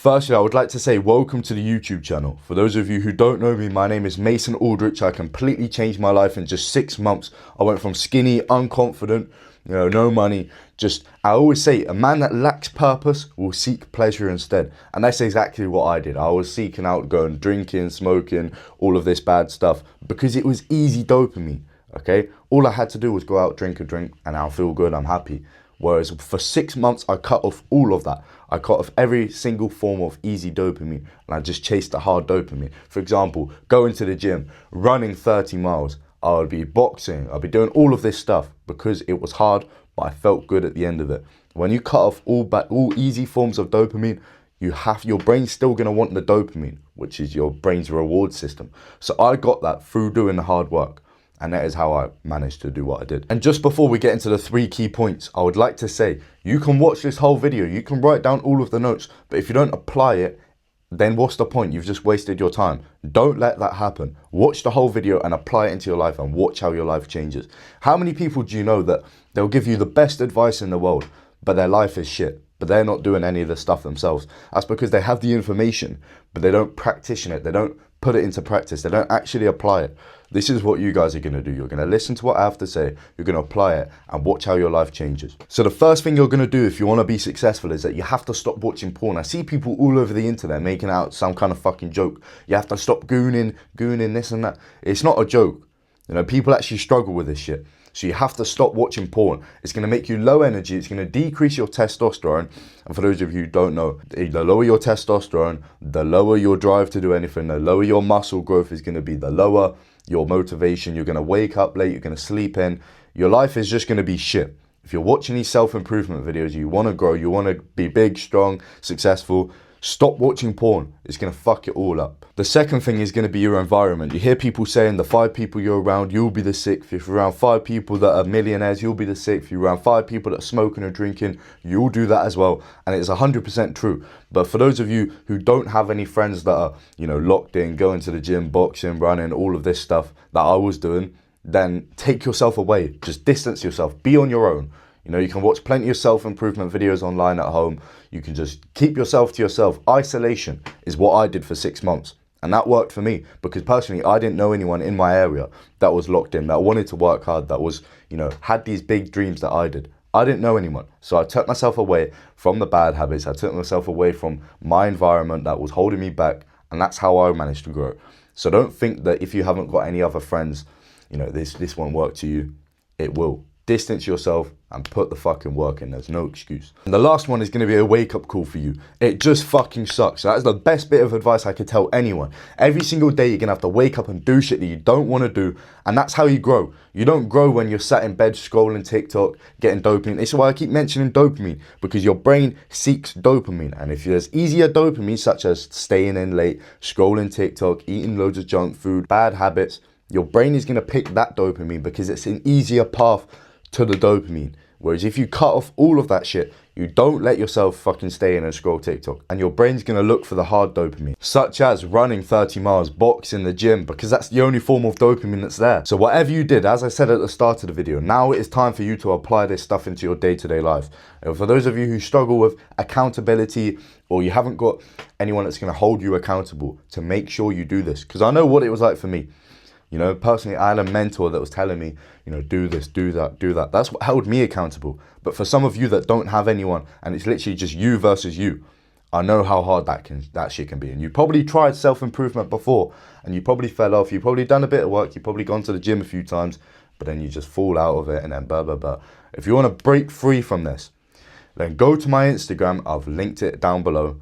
Firstly, I would like to say welcome to the YouTube channel. For those of you who don't know me, my name is Mason Aldrich. I completely changed my life in just 6 months. I went from skinny, unconfident, no money. I always say, a man that lacks purpose will seek pleasure instead. And that's exactly what I did. I was seeking out going drinking, smoking, all of this bad stuff because it was easy dopamine, okay? All I had to do was go out, drink a drink, and I'll feel good, I'm happy. Whereas for 6 months, I cut off all of that. I cut off every single form of easy dopamine and I just chased the hard dopamine. For example, going to the gym, running 30 miles. I would be boxing, I'd be doing all of this stuff because it was hard, but I felt good at the end of it. When you cut off all easy forms of dopamine, your brain's still gonna want the dopamine, which is your brain's reward system. So I got that through doing the hard work. And that is how I managed to do what I did. And just before we get into the 3 key points, I would like to say, you can watch this whole video, you can write down all of the notes, but if you don't apply it, then what's the point? You've just wasted your time. Don't let that happen. Watch the whole video and apply it into your life and watch how your life changes. How many people do you know that they'll give you the best advice in the world, but their life is shit, but they're not doing any of the stuff themselves? That's because they have the information, but they don't practice it. They don't put it into practice. They don't actually apply it. This is what you guys are going to do. You're going to listen to what I have to say. You're going to apply it and watch how your life changes. So the first thing you're going to do if you want to be successful is that you have to stop watching porn. I see people all over the internet making out some kind of fucking joke. You have to stop gooning this and that. It's not a joke. People actually struggle with this shit. So you have to stop watching porn. It's going to make you low energy. It's going to decrease your testosterone. And for those of you who don't know, the lower your testosterone, the lower your drive to do anything, the lower your muscle growth is going to be, the lower your motivation. You're going to wake up late. You're going to sleep in. Your life is just going to be shit. If you're watching these self-improvement videos, you want to grow, you want to be big, strong, successful, stop watching porn. It's going to fuck it all up. The second thing is going to be your environment. You hear people saying the 5 people you're around, you'll be the 6th. If you're around 5 people that are millionaires, you'll be the 6th. If you're around 5 people that are smoking or drinking, you'll do that as well. And it's 100% true. But for those of you who don't have any friends that are, locked in, going to the gym, boxing, running, all of this stuff that I was doing, then take yourself away. Just distance yourself. Be on your own. You can watch plenty of self-improvement videos online at home. You can just keep yourself to yourself. Isolation is what I did for 6 months. And that worked for me because personally, I didn't know anyone in my area that was locked in, that wanted to work hard, that was, had these big dreams that I did. I didn't know anyone. So I took myself away from the bad habits. I took myself away from my environment that was holding me back. And that's how I managed to grow. So don't think that if you haven't got any other friends, this won't work to you. It will. Distance yourself and put the fucking work in. There's no excuse. And the last one is going to be a wake-up call for you. It just fucking sucks. That's the best bit of advice I could tell anyone. Every single day you're going to have to wake up and do shit that you don't want to do. And that's how you grow. You don't grow when you're sat in bed scrolling TikTok, getting dopamine. This is why I keep mentioning dopamine, because your brain seeks dopamine. And if there's easier dopamine, such as staying in late, scrolling TikTok, eating loads of junk food, bad habits, your brain is going to pick that dopamine because it's an easier path to the dopamine. Whereas if you cut off all of that shit, you don't let yourself fucking stay in and scroll TikTok, and your brain's gonna look for the hard dopamine, such as running 30 miles, boxing, the gym, because that's the only form of dopamine that's there. So whatever you did, as I said at the start of the video, now it is time for you to apply this stuff into your day-to-day life. And for those of you who struggle with accountability, or you haven't got anyone that's gonna hold you accountable, to make sure you do this, because I know what it was like for me. Personally, I had a mentor that was telling me, do this, do that, do that. That's what held me accountable. But for some of you that don't have anyone and it's literally just you versus you, I know how hard that shit can be. And you probably tried self-improvement before and you probably fell off. You probably done a bit of work. You probably gone to the gym a few times, but then you just fall out of it and then blah, blah, blah. If you want to break free from this, then go to my Instagram. I've linked it down below,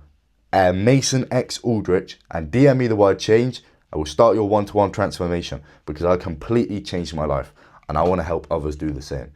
Mason X Aldrich, and DM me the word change. I will start your one-to-one transformation because I completely changed my life and I want to help others do the same.